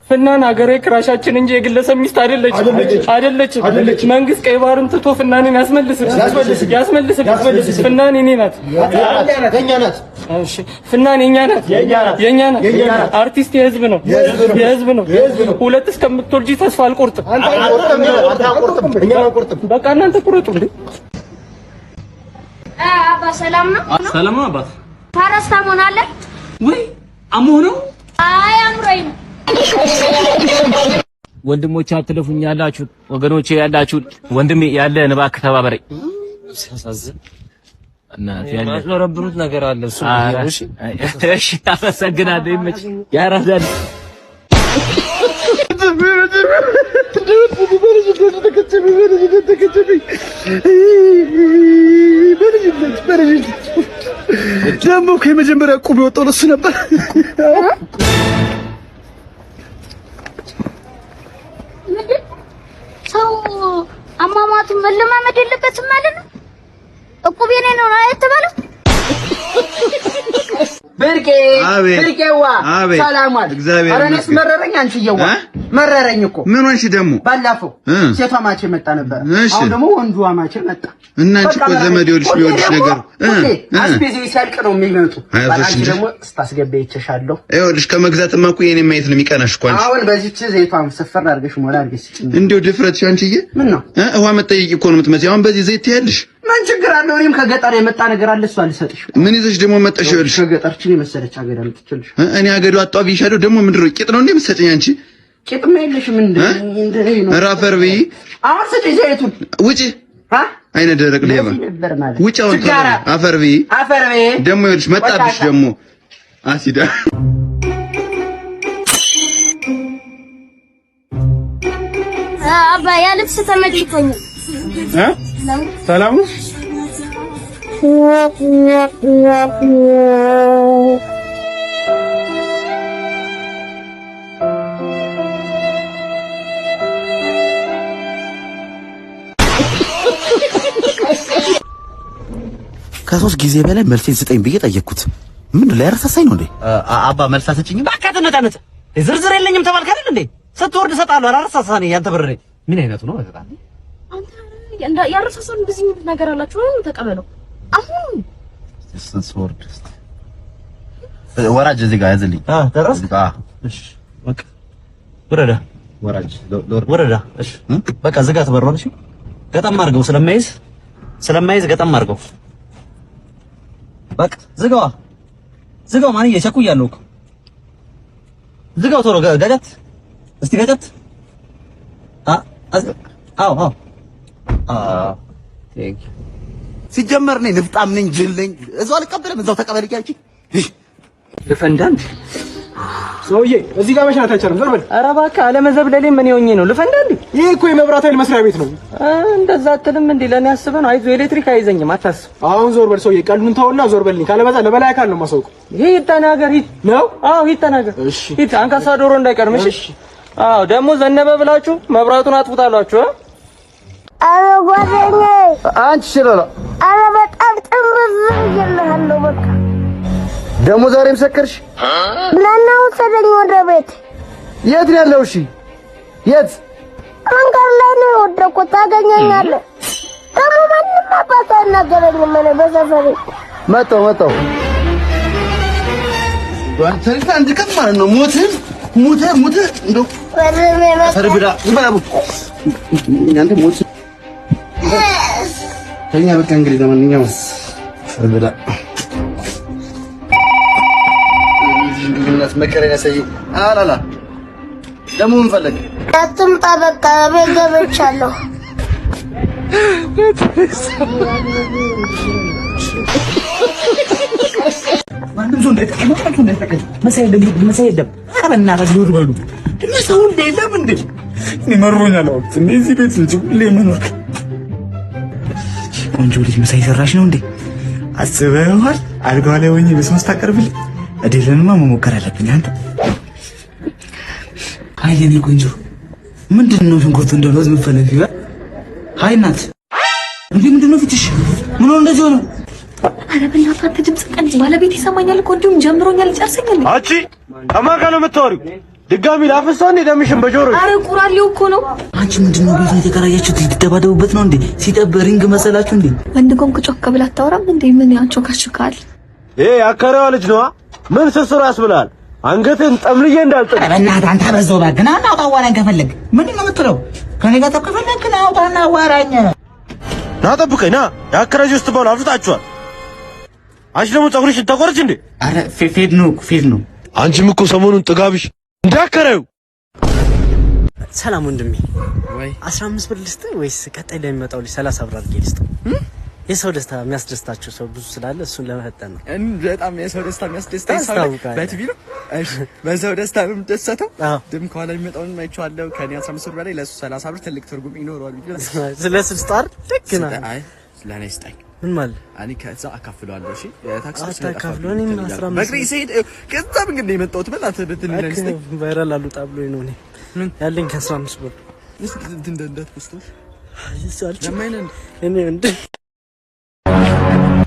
ፍናን ሀገሬ ክራሻችን እንጂ የግለሰብ ሚስት አይደለች። መንግስት ቀይ ባህርን ትቶ ፍናንን ያስመልስ። ፍናን የኔ ናት፣ የኛ ናት። እሺ ፍናን የኛ ናት። አርቲስት የህዝብ ነው። ሁለት እስከምትወልጂ ተስፋ አልቆርጥም። በቃ እናንተ ቁረጡ እንዴ። አባ ሰላም ነው? ሰላም ነው አባት። ፓራስታሞን አለ ወይ? አሞህ ነው? አይ አምሮኝ ነው። ወንድሞቼ አትለፉኝ ያላችሁ ወገኖቼ ያላችሁ ወንድሜ ያለ እባክህ ተባበረኝ። ሲያሳዝን እናት ያለ ያረብሩት ነገር አለ እሱ። እሺ አመሰግናለሁ። ይመች ያራዳል ደግሞ ከመጀመሪያ ቁብ የወጣው እሱ ነበር። ሰው አሟሟቱ መለማመድ የለበትም ማለት ነው። እቁብ የኔ ነው አይተባለው። ብርቄዋ ሰላም ዋል። ኧረ እኔስ መረረኝ። አንቺዬዋ መረረኝ እኮ። ምን ሆንሽ ደግሞ? ባላፈው ሴቷ ማቼ መጣ ነበር። አሁን ደግሞ ወንዱ ማቼ መጣ። እና አንቺ እኮ ዘመድ ይኸውልሽ ነገር አስቤዛ ሲያልቅ ነው የሚመጡ። አንቺ ደግሞ ስታስገባ ይቸሻለሁ። ይኸውልሽ ከመግዛትማ እኮ የኔ ማየት ነው የሚቀናሽ እኮ አንቺ። አሁን በዚህች ዘይቷን ሰፈር አድርገሽ ሞላ አድርገሽ ስጪኝ። እንደው ድፍረትሽ አንቺዬ። ምን ነው ውሃ መጠየቅ እኮ ነው የምትመስለው። አሁን በዚህ ዘይት ያለሽ ምን ችግር አለው? እኔም ከገጠር የመጣ ነገር አለ። እሷ አልሰጥሽ። ምን ይዘሽ ደግሞ መጣሽ? ይኸውልሽ ከገጠርችን የመሰለች አገዳ ልትችልሽ። እኔ አገዱ አጣው ቢሻለው ደግሞ ምንድን ነው ቂጥ ነው እንዴ የምትሰጪኝ አንቺ? ቂጥማ የለሽም እንዴ? ነው ራፈር በይ። አሁን ስጪኝ ዘይቱን። ውጪ አይነ ደረቅ ሌባ ውጪ። አሁን አፈር በይ ደግሞ ይኸውልሽ መጣብሽ ደግሞ አሲዳ። አባ ያ ልብስ ተመችቶኛል። ሰላም ነው? ከሶስት ጊዜ በላይ መልሴን ስጠኝ ብዬ ጠየቅኩት። ምን ላይ ረሳሳኝ ነው እንዴ? አባ መልስ አሰጭኝም። በቃ ተነጣነጥ ዝርዝር የለኝም ተባልክ አይደል እንዴ? ስትወርድ እሰጥሃለሁ። አላረሳሳኝ ያንተ ብር ምን አይነቱ ነው? አንተ ያረሳሳን እንደዚህ ነገር አላችሁ ነው? ተቀበለው አሁን ስትወርድ ወራጅ እዚህ ጋር ያዝልኝ። ደረስ? እሺ በቃ ወረዳ ወረዳ። እሺ በቃ ዝጋት በሯን። እሺ ገጠም አድርገው ስለማይዝ ገጠም አድርገው። በቃ ዝጋው ማን እየቸኩያለሁ እኮ ዝጋው። ቶሎ ጋጃት እስቲ ጋጃት። አዎ ሲጀመር ነኝ ንፍጣም ነኝ ጅል ነኝ። እዛው አልቀበልም እዛው ተቀበል እያልኩኝ ልፈንዳንድ ሰውዬ እዚህ ጋር መሽናት አይቻልም። ዞር በል። ኧረ እባክህ አለመዘብለሌ ምን ሆኜ ነው ልፈንዳንድ? ይሄ እኮ የመብራት ኃይል መስሪያ ቤት ነው። እንደዛ አትልም እንዴ? ለኔ አስበህ ነው። አይዞህ ኤሌክትሪክ አይዘኝም አታስብ። አሁን ዞር በል ሰውዬ፣ ቀልዱን ተውና ዞር በልኝ። ካለበዛ ለበላይ አካል ነው የማሳውቀው። ሂድ ተናገር። ሂድ ነው? አዎ ሂድ ተናገር። እሺ ሂድ። አንካሳ ዶሮ እንዳይቀርምሽ። እሺ አዎ ደግሞ ዘነበ ብላችሁ መብራቱን አጥፉታላችሁ። አረ ጓደኛዬ አንቺ ሽለላ አረ በጣም ጥምዝ ይልሃለሁ። በቃ ደግሞ ዛሬም ሰከርሽ? ለናው ሰደኝ ወደ ቤት። የት ነው ያለው? እሺ የት? መንገድ ላይ ነው የወደኩት። ታገኘኛለህ። ደግሞ ማንም አባት አይናገረኝም። እኔ በሰፈሬ መጣሁ ወንተሪ አንድ ቀን ማለት ነው ሞተ እንደው ሰርብዳ ይባላል። እናንተ ሞት ተኛ። በቃ እንግዲህ ለማንኛውም ሰርብዳ እናት መከረኛ ሰይ አላላ ደግሞ ምን ፈለግ? አትምጣ በቃ ቤት ገብቻለሁ። ማንም ሰው እንዳይጠቀም መሳይደም አበናታች ዱር በሉ ሰው እንደለም እንዴ እኔ መሮኛል። አውጥ እንደዚህ ቤት ልጅ ሁሌ መኖር ቆንጆ ልጅ መሳይ ሰራሽ ነው እንዴ? አስበዋል? አልጋው ላይ ሆኜ በስመ ታቀርብልኝ እድልንማ መሞከር አለብኝ። አንተ አይ የኔ ቆንጆ ምንድነው ሽንኩርቱ እንደለውዝ መፈለግ ይላል። አይ እናት እንዴ ምንድነው ፊትሽ? ምን ሆነ እንደዚህ ሆነ? አረ በእናትህ አንተ ድምፅ ቀንስ። ባለቤት ይሰማኛል እኮ እንዲሁም ጀምሮኛል። ጨርሰኛል። አንቺ ከማን ጋር ነው የምታወሪው? ድጋሚ ላፍሰው እንዴ ደምሽን በጆሮ አረ ቁራሌው እኮ ነው። አንቺ ምንድነው ቤት የተከራያችሁት? ይደባደቡበት ነው እንዴ? ሲጠብ ሪንግ መሰላችሁ እንዴ? ወንድ ኮንክ ጮክ ብላ አታወራም እንዴ? ምን ያንቾካሽካል? አከራዋ ልጅ ነዋ። ምን ስስሩ ያስብላል? አንገትን ጠምልዬ እንዳልጥል። በእናትህ አንተ በዛው ባግና አውጣ አዋራኝ ከፈለግ ምንድነው የምትለው? ከኔ ጋር ተከፈለክ ነው አውጣና አዋራኝ። ና ጠብቀኝ ና። ያከራጅ ውስጥ ባሉ አፍጣችኋል። አንቺ ደግሞ ፀጉርሽን ተቆርጭ እንዴ? አረ ፌድ ነው። አንቺም እኮ ሰሞኑን ጥጋብሽ እንዳከራዩ። ሰላም ወንድሜ፣ ወይ 15 ብር ልስጥ ወይስ ቀጣይ ለሚመጣው ልጅ 30 ብር አድርጌ ልስጥ? የሰው ደስታ የሚያስደስታችሁ ሰው ብዙ ስላለ እሱን ለመፈጠን ነው። በጣም የሰው ደስታ የሚያስደስታኝ ሰው በቲቪ ነው። እሺ፣ በሰው ደስታ ነው የምደሰተው። ድም ከኋላ የሚመጣውን አይቼዋለሁ። ከኔ 15 ብር በላይ ለሱ 30 ብር ትልቅ ትርጉም ይኖረዋል ብዬ ስለዚህ ስጣር ልክ ነው። አይ ለኔ ስጠኝ። ምን ማለት? እኔ ከዛ አካፍለዋለሁ። እሺ፣ ታክሲ አካፍለው እኔ 15 በግሪ ሲሄድ ከዛ ምን ግን የመጣሁት በእናትህ በትንሽ ስጠኝ። ቫይራል አሉ ታብሎኝ ነው። እኔ ያለኝ ከ15 ብር እስኪ እንደት ፖስቶሽ ይሳልች ለማይነን እኔ እንደ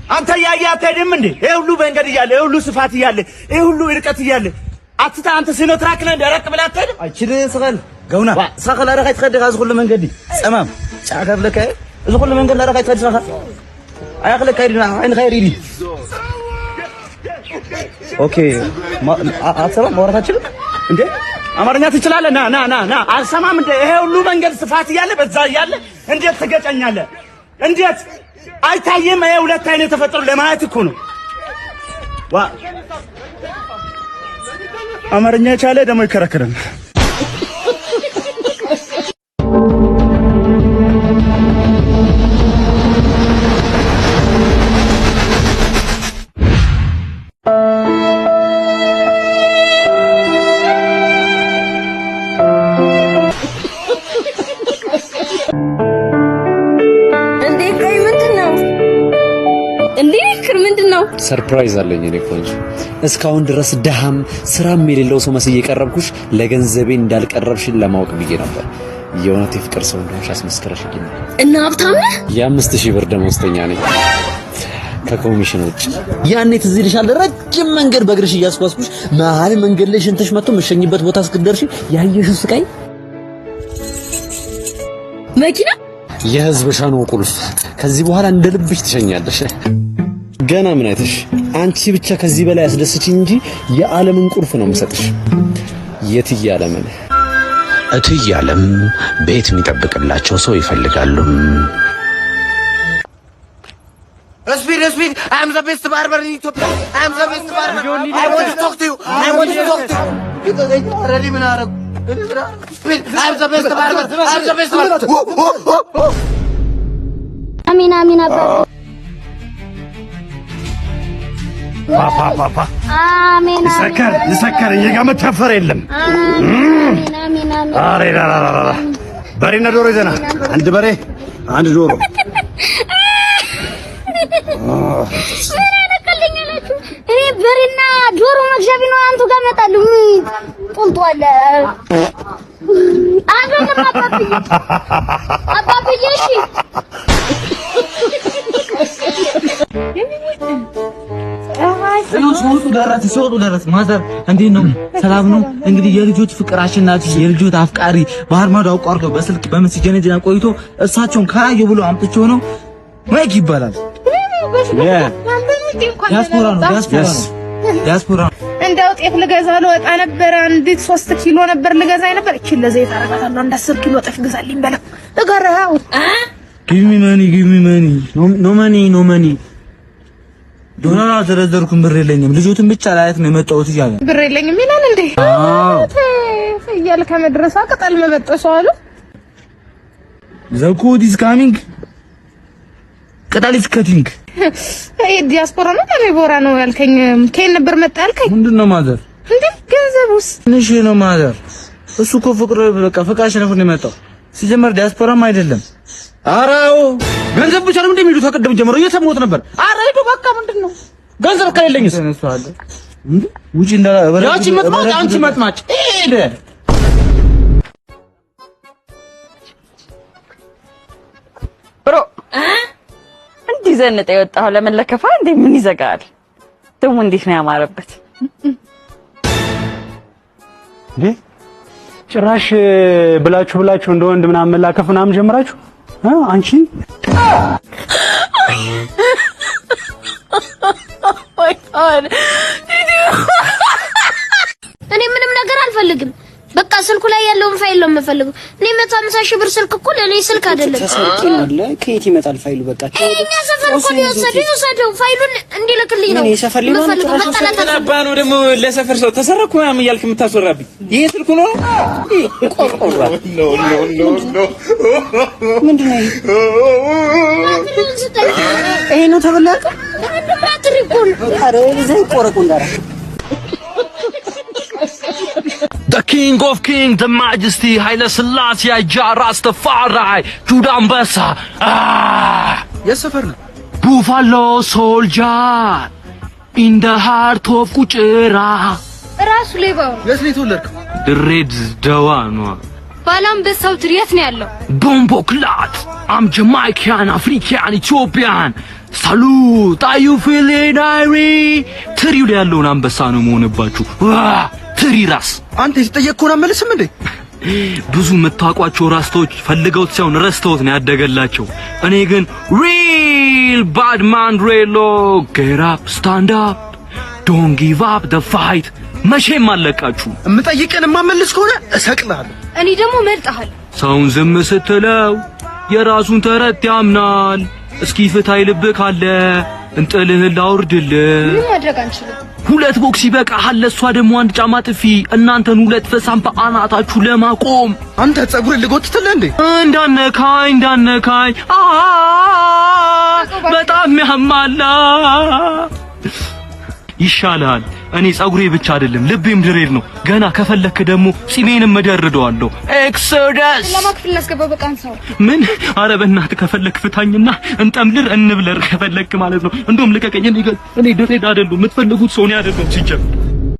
አንተ ያያ አትሄድም እንዴ? ይሄ ሁሉ መንገድ እያለ ይሄ ሁሉ ስፋት እያለ ይሄ ሁሉ ርቀት እያለ አትታ አንተ ሲኖትራክ ነህ ደረቅ ብለህ አትሄድም? አይችል ስኸል ገውና ስኸል አረጋይ ትኸድህ አዝ ሁሉ መንገድ ጸማም ጫከብ ለከ እዚ ሁሉ መንገድ አረጋይ ትኸድህ ስኸል አያክለ ካይድና አይን ኸይሪዲ ኦኬ አትሰማ ማውራታችን እንዴ? አማርኛ ትችላለህ? ና አልሰማም እንዴ? ይሄ ሁሉ መንገድ ስፋት እያለ በዛ እያለ እንዴት ትገጨኛለህ? እንዴት አይታየም? ይሄ ሁለት አይነት ተፈጥሮ ለማየት እኮ ነው። ዋ አማርኛ ቻለ ደግሞ ይከራከራል። ሰርፕራይዝ አለኝ እኔ ቆንጆ። እስካሁን ድረስ ደሃም ስራም የሌለው ሰው መስዬ የቀረብኩሽ ለገንዘቤ እንዳልቀረብሽን ለማወቅ ብዬ ነበር። የእውነት የፍቅር ሰው እንደሆንሽ አስመስከረሽልኝ። እና ሀብታም ነህ? የ5000 ብር ደመወዝተኛ ነኝ ከኮሚሽን ውጭ። ያኔ ትዝ ይልሻል? ረጅም መንገድ በእግርሽ እያስጓዝኩሽ መሀል መንገድ ላይ ሽንትሽ መጥቶ መሸኝበት ቦታ እስክትደርሺ ያየሽው ስቃይ። መኪና የህዝብ ሻኖ ቁልፍ። ከዚህ በኋላ እንደ ልብሽ ትሸኛለሽ። ገና ምን አይተሽ? አንቺ ብቻ ከዚህ በላይ አስደስችኝ እንጂ የዓለምን ቁልፍ ነው የምሰጥሽ። የትዬ ዓለምን እትዬ ዓለም ቤት የሚጠብቅላቸው ሰው ይፈልጋሉ። ስፒድ I am the best barber in Ethiopia. I am the best barber. I want to talk to you. I am the best barber. አሚን አባቴ አሜን ይሰከር እየጋመ ተፈረ የለም። አሬ በሬና ዶሮ ይዘና አንድ በሬ አንድ ዶሮ እኔ በሬና ዶሮ መግዣ ቢኖር አንቱ ጋር እመጣለሁ። ጡንቷል አይደለም አባብዬ እሺ ሲወጡ ደረስ ማዘር እንዴት ነው? ሰላም ነው? እንግዲህ የልጆች ፍቅር አሸናፊ የልጆች አፍቃሪ ባህር ማዶ አቋርጦ በስልክ በመስጀነጀና ቆይቶ እሳቸውን ከራዩ ብሎ አምጥቼው ነው ማይክ ይባላል። ዲያስፖራ እንደው ጤፍ ልገዛ ልወጣ ነበር። አንዲት 3 ኪሎ ነበር ልገዛ ነበር። እቺ ለዘይት አረጋታለሁ። አንድ 10 ኪሎ ጤፍ ገዛልኝ በለው እገራው። ጊቭ ሚ ማኒ ኖ ማኒ ዶላር አልተደረደርኩም። ብር የለኝም። ልጆትን ብቻ ላያት ነው የመጣሁት እያለ ብር የለኝም ይላል እንዴ? ፍየል ከመድረሷ ቅጠል መበጠሷ አሉ። The code is coming ቅጠል is cutting። ዲያስፖራ ነው ተሜቦራ ነው ያልከኝ? ከየት ነበር መጣ ያልከኝ? ምንድነው ማዘር እንዴ? ገንዘቡስ ትንሽ ነው ማዘር። እሱ እኮ ፍቅር በቃ ፍቅር ነው የመጣው። ሲጀመር ዲያስፖራም አይደለም። አራው ገንዘብ ብቻ ነው እንደሚሉ ተቀደም ጀምሮ እየሰማሁት ነበር። አረ ሄዶ በቃ ምንድነው ገንዘብ ከሌለኝስ እንዴ ውጪ እንዳ ያቺ መጥማጭ አንቺ መጥማጭ ሄደ ብሮ እንዲህ ዘንጠ የወጣው ለምን ለከፋ እንዴ? ምን ይዘጋል? ደግሞ እንዴት ነው ያማረበት እንዴ? ጭራሽ ብላችሁ እንደ ወንድ ምናምን መላከፍ ምናምን ጀምራችሁ አንቺ እኔ ምንም ነገር አልፈልግም። በቃ ስልኩ ላይ ያለውን ፋይል ነው የምፈልገው። እኔ 150 ሺህ ብር ስልክ እኮ ለኔ ስልክ አይደለም። ተሰርቂ ነው ከየት ይመጣል ፋይሉ? በቃ እኛ ሰፈር እኮ ነው ፋይሉን እንዲልክልኝ ነው። እኔ ሰፈር ላይ ነው ደግሞ ለሰፈር ሰው ተሰረኩ ምናምን እያልክ የምታስወራብኝ ይሄ ስልኩ ነው? ቆርቆራ ኖ ምንድነው ይሄ ነው ተበላቀ ባትሪኮን አረ ዘይ ቆረቁ እንዳራ The King of Kings, the Majesty, Haile Selassie, Ja Rastafari, Judah Ambassa. Yes, sir. Buffalo soldier in the heart of Kuchera. ራሱ ሌባው የት ነው ተወለድክ? ድሬድ ደዋኗ ባላምበሳው ትሪየት ነው ያለው። ቦምቦ ክላት I'm Jamaican, African, Ethiopian. Salute, are you feeling irie? ትሪው ላይ ያለውን አንበሳ ነው መሆንባችሁ። ትሪ ራስ አንተ የተጠየቅከውን አመልስም እንዴ? ብዙ የምታውቋቸው ራስቶች ፈልገውት ሳይሆን ረስተውት ነው ያደገላቸው። እኔ ግን ሪል ባድማን ሬሎ get up stand up don't give up the fight መቼም አለቃችሁ። የምጠይቀን የማመልስ ከሆነ እሰቅልሃለሁ። እኔ ደግሞ መልጣሃል። ሰውን ዝም ስትለው የራሱን ተረት ያምናል። እስኪ ፍታይ ልብ ካለ እንጥልህን ላውርድልህ። ምን ማድረግ አንችልም። ሁለት ቦክስ ይበቃሃል። ለሷ ደግሞ አንድ ጫማ ጥፊ። እናንተን ሁለት ፈሳም በአናታችሁ ለማቆም አንተ ጸጉር ልጎትትልህ እንዴ? እንዳነካኝ በጣም ያማላ። ይሻላል። እኔ ጸጉሬ ብቻ አይደለም ልቤም ድሬድ ነው። ገና ከፈለክ ደግሞ ጺሜንም መደርደዋለሁ። ኤክሶደስ ለማክፍል ላስገባው በቃን ሰው ምን? ኧረ በእናትህ ከፈለክ ፍታኝና እንጠምልር እንብለር ከፈለክ ማለት ነው። እንደውም ልቀቀኝ። እኔ ድሬድ አይደለም የምትፈልጉት ሰው ነው አይደለም ሲጀምር